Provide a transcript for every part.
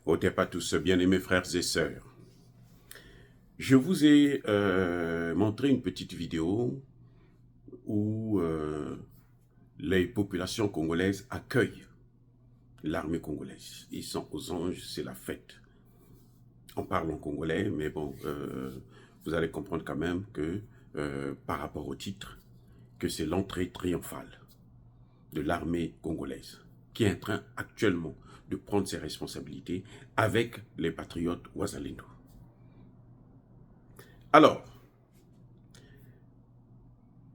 Otep à tous, bien-aimés frères et sœurs. Je vous ai montré une petite vidéo où les populations congolaises accueillent l'armée congolaise. Ils sont aux anges, c'est la fête. On parle en congolais, mais bon, vous allez comprendre quand même que par rapport au titre, que c'est l'entrée triomphale de l'armée congolaise qui est en train actuellement de prendre ses responsabilités avec les patriotes Ouazalendo. Alors,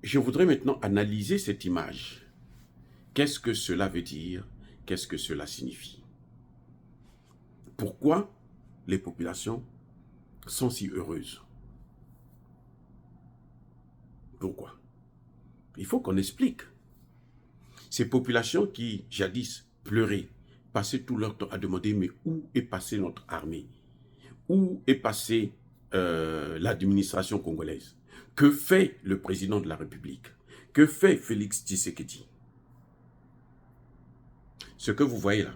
je voudrais maintenant analyser cette image. Qu'est-ce que cela veut dire? Qu'est-ce que cela signifie? Pourquoi les populations sont si heureuses? Pourquoi? Il faut qu'on explique. Ces populations qui, jadis, pleuraient, passaient tout leur temps à demander, mais où est passée notre armée? Où est passée l'administration congolaise? Que fait le président de la République? Que fait Félix Tshisekedi? Ce que vous voyez là,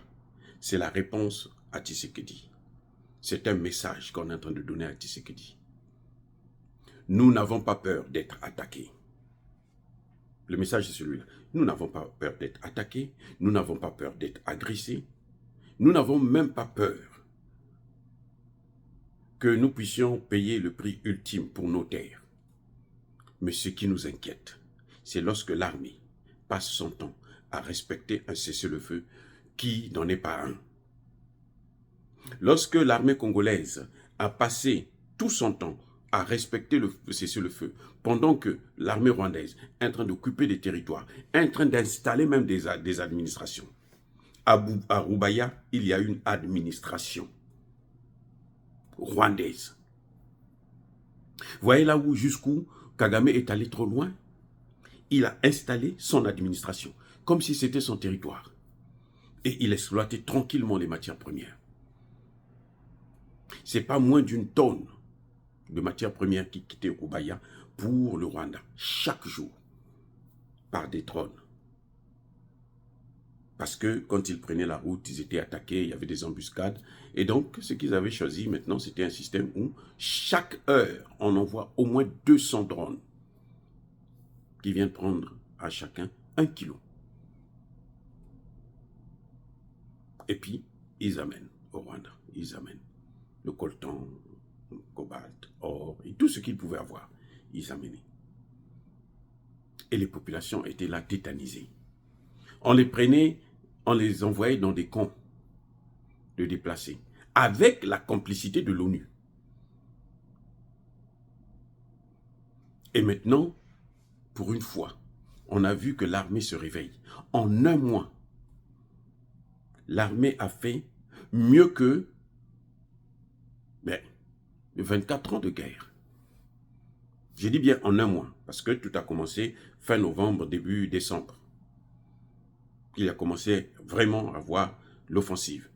c'est la réponse à Tshisekedi. C'est un message qu'on est en train de donner à Tshisekedi. Nous n'avons pas peur d'être attaqués. Le message est celui-là. Nous n'avons pas peur d'être attaqués. Nous n'avons pas peur d'être agressés. Nous n'avons même pas peur que nous puissions payer le prix ultime pour nos terres. Mais ce qui nous inquiète, c'est lorsque l'armée passe son temps à respecter un cessez-le-feu qui n'en est pas un. Lorsque l'armée congolaise a passé tout son temps à respecter le cessez-le-feu, pendant que l'armée rwandaise est en train d'occuper des territoires, est en train d'installer même des administrations. À Roubaïa, il y a une administration rwandaise. Voyez là où jusqu'où Kagame est allé trop loin? Il a installé son administration, comme si c'était son territoire. Et il exploitait tranquillement les matières premières. Ce n'est pas moins d'une tonne de matières premières qui quittaient Roubaïa pour le Rwanda, chaque jour, par des drones. Parce que quand ils prenaient la route, ils étaient attaqués, il y avait des embuscades. Et donc, ce qu'ils avaient choisi maintenant, c'était un système où chaque heure, on envoie au moins 200 drones qui viennent prendre à chacun 1 kilo. Et puis, ils amènent au Rwanda, ils amènent le coltan, le cobalt, or, et tout ce qu'ils pouvaient avoir, ils amenaient. Et les populations étaient là tétanisées. On les prenait, on les envoyait dans des camps de déplacés, avec la complicité de l'ONU. Et maintenant, pour une fois, on a vu que l'armée se réveille. En un mois, l'armée a fait mieux que 24 ans de guerre. J'ai dit bien en un mois, parce que tout a commencé fin novembre, début décembre. Il a commencé vraiment à voir l'offensive.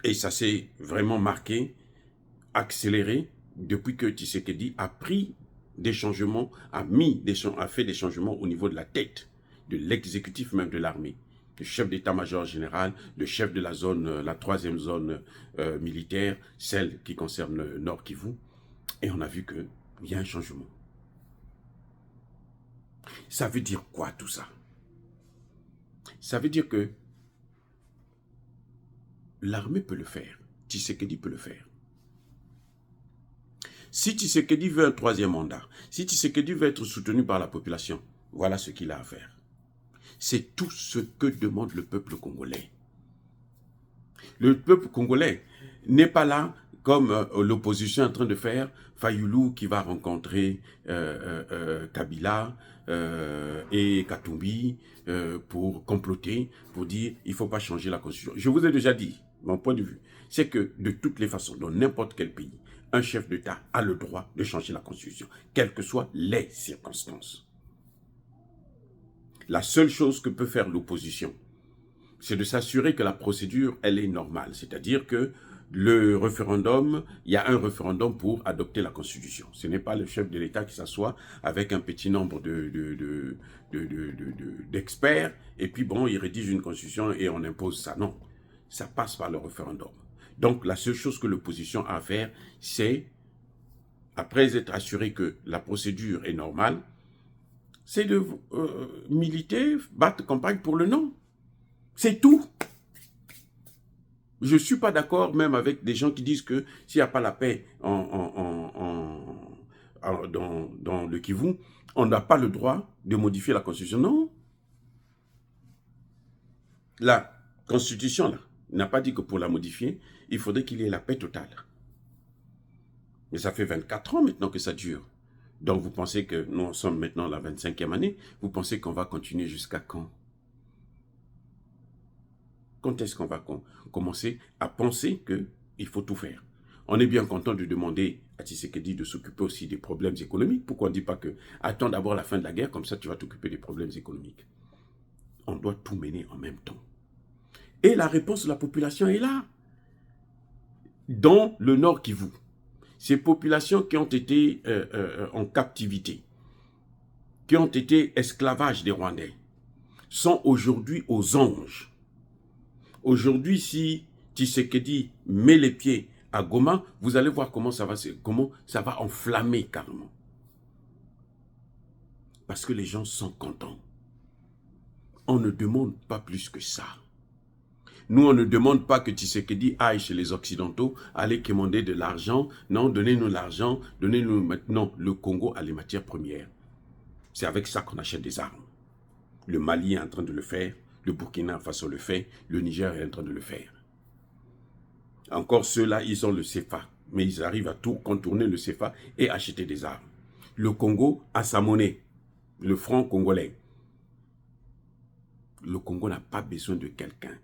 Et ça s'est vraiment marqué, accéléré, depuis que Tshisekedi a pris des changements, a fait des changements au niveau de la tête, de l'exécutif même de l'armée. Le chef d'état-major général, le chef de la zone, la 3e zone militaire, celle qui concerne le Nord Kivu. Et on a vu qu'il y a un changement. Ça veut dire quoi tout ça? Ça veut dire que l'armée peut le faire. Tshisekedi peut le faire. Si Tshisekedi veut un 3e mandat, si Tshisekedi veut être soutenu par la population, voilà ce qu'il a à faire. C'est tout ce que demande le peuple congolais. Le peuple congolais n'est pas là comme l'opposition est en train de faire, Fayoulou qui va rencontrer Kabila et Katumbi pour comploter, pour dire il ne faut pas changer la constitution. Je vous ai déjà dit, mon point de vue, c'est que de toutes les façons, dans n'importe quel pays, un chef d'État a le droit de changer la constitution, quelles que soient les circonstances. La seule chose que peut faire l'opposition, c'est de s'assurer que la procédure, elle est normale. C'est-à-dire que le référendum, il y a un référendum pour adopter la Constitution. Ce n'est pas le chef de l'État qui s'assoit avec un petit nombre d'experts et puis bon, il rédige une Constitution et on impose ça. Non, ça passe par le référendum. Donc, la seule chose que l'opposition a à faire, c'est, après être assuré que la procédure est normale, c'est de militer, battre campagne pour le non. C'est tout. Je ne suis pas d'accord même avec des gens qui disent que s'il n'y a pas la paix dans le Kivu, on n'a pas le droit de modifier la Constitution. Non. La Constitution n'a pas dit que pour la modifier, il faudrait qu'il y ait la paix totale. Mais ça fait 24 ans maintenant que ça dure. Donc vous pensez que nous sommes maintenant à la 25e année, vous pensez qu'on va continuer jusqu'à quand? Quand est-ce qu'on va commencer à penser qu'il faut tout faire? On est bien content de demander à Tshisekedi de s'occuper aussi des problèmes économiques. Pourquoi on ne dit pas que attends d'abord la fin de la guerre, comme ça tu vas t'occuper des problèmes économiques? On doit tout mener en même temps. Et la réponse de la population est là. Dans le Nord Kivu, ces populations qui ont été en captivité, qui ont été esclavages des Rwandais, sont aujourd'hui aux anges. Aujourd'hui, si Tshisekedi met les pieds à Goma, vous allez voir comment ça va enflammer carrément. Parce que les gens sont contents. On ne demande pas plus que ça. Nous, on ne demande pas que Tshisekedi aille chez les Occidentaux, aller commander de l'argent. Non, donnez-nous l'argent, donnez-nous maintenant. Le Congo a les matières premières. C'est avec ça qu'on achète des armes. Le Mali est en train de le faire. Le Burkina Faso le fait, le Niger est en train de le faire. Encore ceux-là, ils ont le CFA, mais ils arrivent à tout contourner le CFA et acheter des armes. Le Congo a sa monnaie, le franc congolais. Le Congo n'a pas besoin de quelqu'un.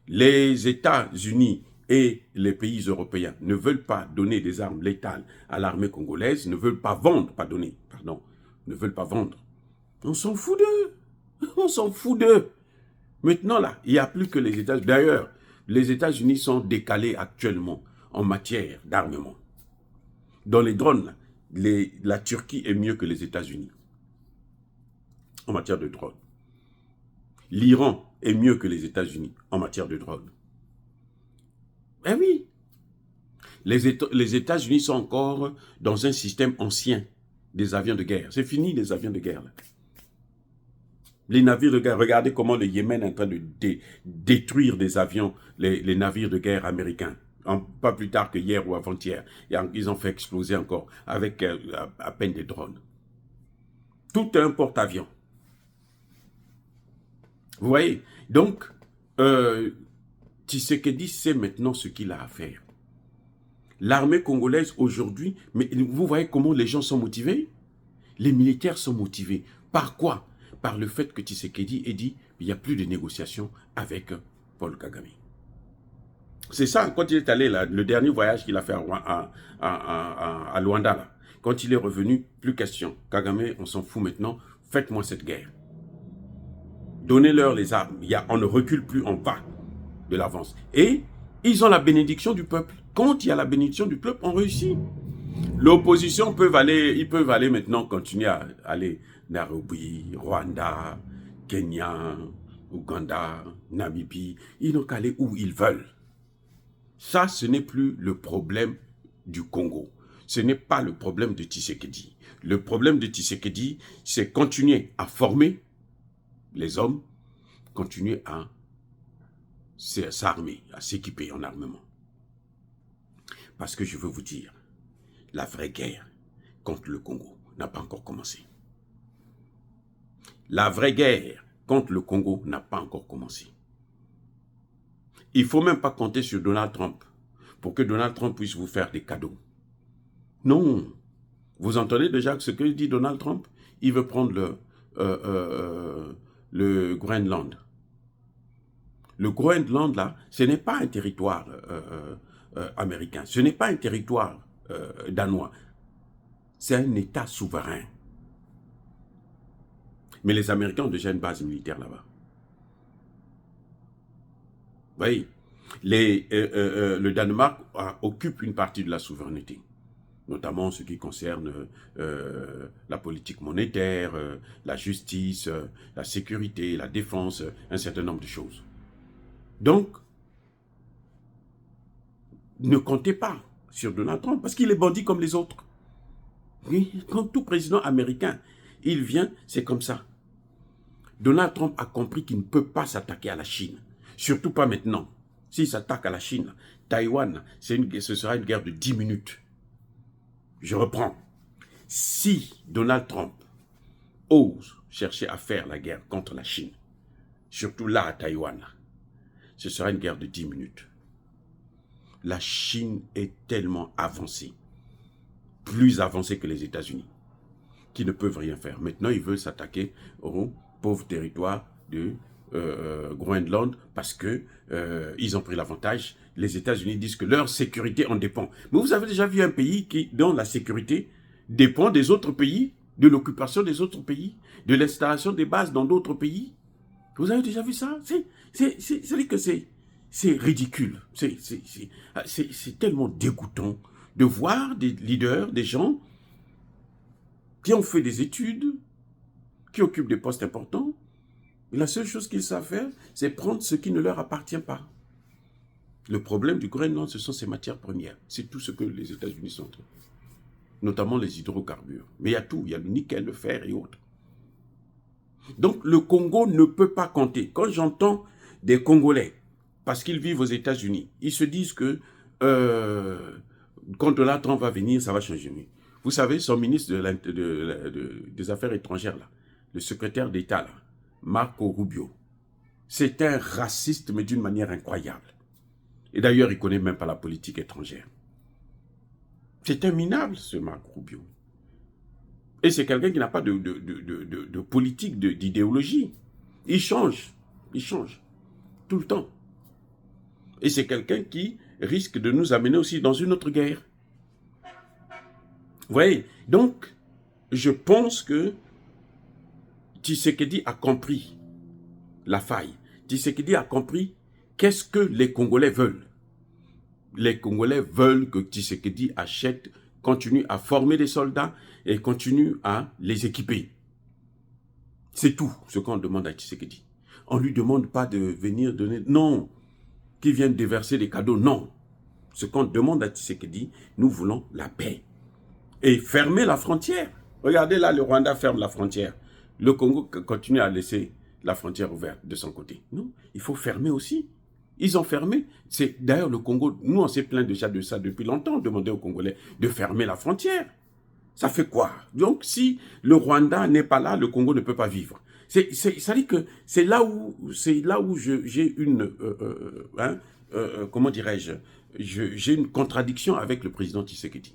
Les États-Unis et les pays européens ne veulent pas donner des armes létales à l'armée congolaise, ne veulent pas vendre, ne veulent pas vendre. On s'en fout d'eux. On s'en fout d'eux. Maintenant, là, il n'y a plus que les États-Unis. D'ailleurs, les États-Unis sont décalés actuellement en matière d'armement. Dans les drones, la Turquie est mieux que les États-Unis en matière de drones. L'Iran est mieux que les États-Unis en matière de drones. Eh oui, les États-Unis sont encore dans un système ancien des avions de guerre. C'est fini les avions de guerre, là. Les navires de guerre, regardez comment le Yémen est en train de détruire des avions, les navires de guerre américains. Pas plus tard que hier ou avant-hier. Ils ont fait exploser encore avec à peine des drones. Tout un porte-avions. Vous voyez? Donc, Tshisekedi sait maintenant ce qu'il a à faire. L'armée congolaise aujourd'hui, mais vous voyez comment les gens sont motivés? Les militaires sont motivés. Par quoi? Par le fait que Tshisekedi ait dit il n'y a plus de négociations avec Paul Kagame. C'est ça, quand il est allé là, le dernier voyage qu'il a fait à Luanda, là, quand il est revenu, plus question. Kagame, on s'en fout maintenant, faites-moi cette guerre. Donnez-leur les armes. On ne recule plus, on va de l'avance. Et ils ont la bénédiction du peuple. Quand il y a la bénédiction du peuple, on réussit. L'opposition ils peuvent aller maintenant continuer à aller Nairobi, Rwanda, Kenya, Ouganda, Namibie. Ils n'ont qu'à aller où ils veulent. Ça, ce n'est plus le problème du Congo. Ce n'est pas le problème de Tshisekedi. Le problème de Tshisekedi, c'est continuer à former les hommes, continuer à s'armer, à s'équiper en armement. Parce que je veux vous dire, la vraie guerre contre le Congo n'a pas encore commencé. La vraie guerre contre le Congo n'a pas encore commencé. Il ne faut même pas compter sur Donald Trump pour que Donald Trump puisse vous faire des cadeaux. Non. Vous entendez déjà ce que dit Donald Trump? Il veut prendre le Groenland. Le Groenland, là, ce n'est pas un territoire américain. Ce n'est pas un territoire danois. C'est un État souverain. Mais les Américains ont déjà une base militaire là-bas. Vous voyez, le Danemark occupe une partie de la souveraineté, notamment en ce qui concerne la politique monétaire, la justice, la sécurité, la défense, un certain nombre de choses. Donc, ne comptez pas sur Donald Trump, parce qu'il est bandit comme les autres. Oui, quand tout président américain, il vient, c'est comme ça. Donald Trump a compris qu'il ne peut pas s'attaquer à la Chine. Surtout pas maintenant. S'il s'attaque à la Chine, Taïwan, ce sera une guerre de 10 minutes. Je reprends. Si Donald Trump ose chercher à faire la guerre contre la Chine, surtout là à Taïwan, ce sera une guerre de 10 minutes. La Chine est tellement avancée, plus avancée que les États-Unis, qui ne peuvent rien faire. Maintenant, ils veulent s'attaquer au pauvre territoire de Groenland parce que ils ont pris l'avantage. Les États-Unis disent que leur sécurité en dépend. Mais vous avez déjà vu un pays dont la sécurité dépend des autres pays, de l'occupation des autres pays, de l'installation des bases dans d'autres pays? Vous avez déjà vu ça? C'est-à-dire que c'est ridicule. C'est tellement dégoûtant de voir des leaders, des gens qui ont fait des études, qui occupent des postes importants. Et la seule chose qu'ils savent faire, c'est prendre ce qui ne leur appartient pas. Le problème du Groenland, ce sont ces matières premières. C'est tout ce que les États-Unis sont en train de faire. Notamment les hydrocarbures. Mais il y a tout. Il y a le nickel, le fer et autres. Donc le Congo ne peut pas compter. Quand j'entends des Congolais, parce qu'ils vivent aux États-Unis, ils se disent que quand Donald Trump va venir, ça va changer. Vous savez, son ministre des Affaires étrangères, là, le secrétaire d'État, là, Marco Rubio, c'est un raciste, mais d'une manière incroyable. Et d'ailleurs, il ne connaît même pas la politique étrangère. C'est un minable, ce Marco Rubio. Et c'est quelqu'un qui n'a pas de politique, d'idéologie. Il change tout le temps. Et c'est quelqu'un qui risque de nous amener aussi dans une autre guerre. Vous voyez? Donc, je pense que Tshisekedi a compris la faille. Tshisekedi a compris qu'est-ce que les Congolais veulent. Les Congolais veulent que Tshisekedi achète, continue à former des soldats et continue à les équiper. C'est tout ce qu'on demande à Tshisekedi. On ne lui demande pas de venir donner... Non, qu'il vienne déverser des cadeaux, non. Ce qu'on demande à Tshisekedi, nous voulons la paix. Et fermer la frontière. Regardez là, le Rwanda ferme la frontière. Le Congo continue à laisser la frontière ouverte de son côté. Non, il faut fermer aussi. Ils ont fermé. C'est d'ailleurs le Congo, nous on s'est plaint déjà de ça depuis longtemps, on demandait aux Congolais de fermer la frontière. Ça fait quoi? Donc si le Rwanda n'est pas là, le Congo ne peut pas vivre. Ça dit que c'est là où j'ai une, comment dirais-je, j'ai une contradiction avec le président Tshisekedi.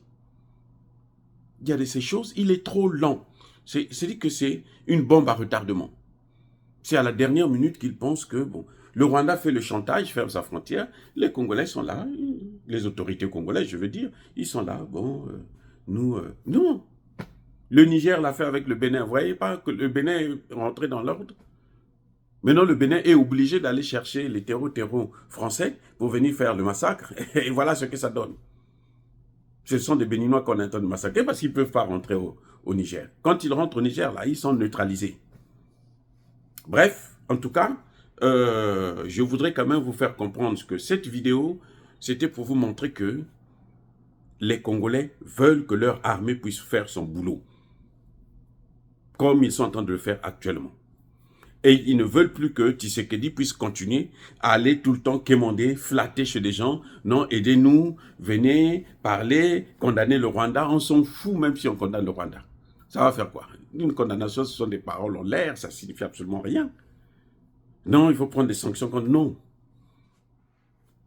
Il y a de ces choses, il est trop lent. C'est-à-dire que c'est une bombe à retardement. C'est à la dernière minute qu'il pense que, bon, le Rwanda fait le chantage, ferme sa frontière, les Congolais sont là, les autorités congolaises, je veux dire, ils sont là, bon, non. Le Niger l'a fait avec le Bénin, vous voyez pas que le Bénin est rentré dans l'ordre? Maintenant, le Bénin est obligé d'aller chercher les terreaux français pour venir faire le massacre, et voilà ce que ça donne. Ce sont des Béninois qu'on est en train de massacrer parce qu'ils ne peuvent pas rentrer au Niger. Quand ils rentrent au Niger, là, ils sont neutralisés. Bref, en tout cas, je voudrais quand même vous faire comprendre que cette vidéo, c'était pour vous montrer que les Congolais veulent que leur armée puisse faire son boulot, comme ils sont en train de le faire actuellement. Et ils ne veulent plus que Tshisekedi puisse continuer à aller tout le temps quémander, flatter chez des gens. Non, aidez-nous, venez, parler, condamner le Rwanda. On s'en fout même si on condamne le Rwanda. Ça va faire quoi? Une condamnation, ce sont des paroles en l'air, ça ne signifie absolument rien. Non, il faut prendre des sanctions contre... Non.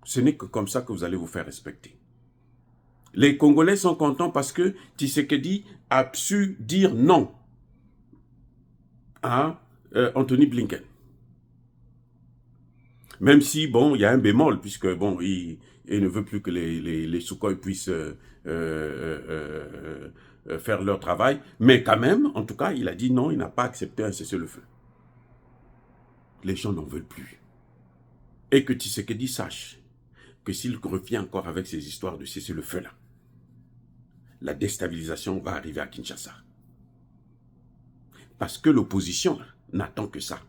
Ce n'est que comme ça que vous allez vous faire respecter. Les Congolais sont contents parce que Tshisekedi a su dire non à Anthony Blinken. Même si, bon, il y a un bémol, puisque, bon, il ne veut plus que les Sukhoi puissent faire leur travail, mais quand même, en tout cas, il a dit non, il n'a pas accepté un cessez-le-feu. Les gens n'en veulent plus. Et que Tshisekedi sache que s'il revient encore avec ces histoires de cessez-le-feu là, la déstabilisation va arriver à Kinshasa. Parce que l'opposition n'attend que ça.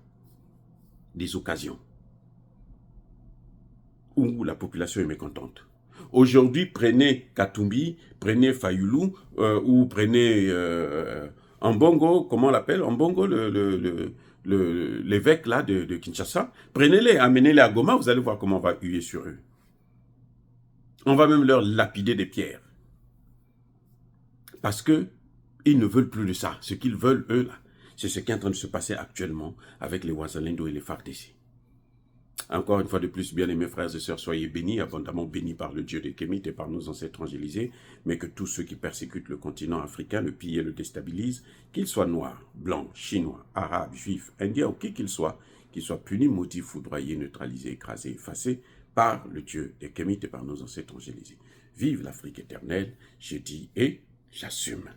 Des occasions où la population est mécontente, Aujourd'hui, prenez Katumbi, prenez Fayoulou, ou prenez Ambongo, comment on l'appelle, Ambongo, l'évêque là de Kinshasa. Prenez-les, amenez-les à Goma, vous allez voir comment on va huer sur eux. On va même leur lapider des pierres. Parce que ils ne veulent plus de ça. Ce qu'ils veulent, eux, là, c'est ce qui est en train de se passer actuellement avec les Wazalendo et les FARDC. Encore une fois de plus, bien-aimés frères et sœurs, soyez bénis, abondamment bénis par le Dieu des Kémites et par nos ancêtres angélisés, mais que tous ceux qui persécutent le continent africain, le pillent et le déstabilisent, qu'ils soient noirs, blancs, chinois, arabes, juifs, indiens ou qui qu'ils soient punis, maudits, foudroyés, neutralisés, écrasés, effacés par le Dieu des Kémites et par nos ancêtres angélisés. Vive l'Afrique éternelle, je dis et j'assume.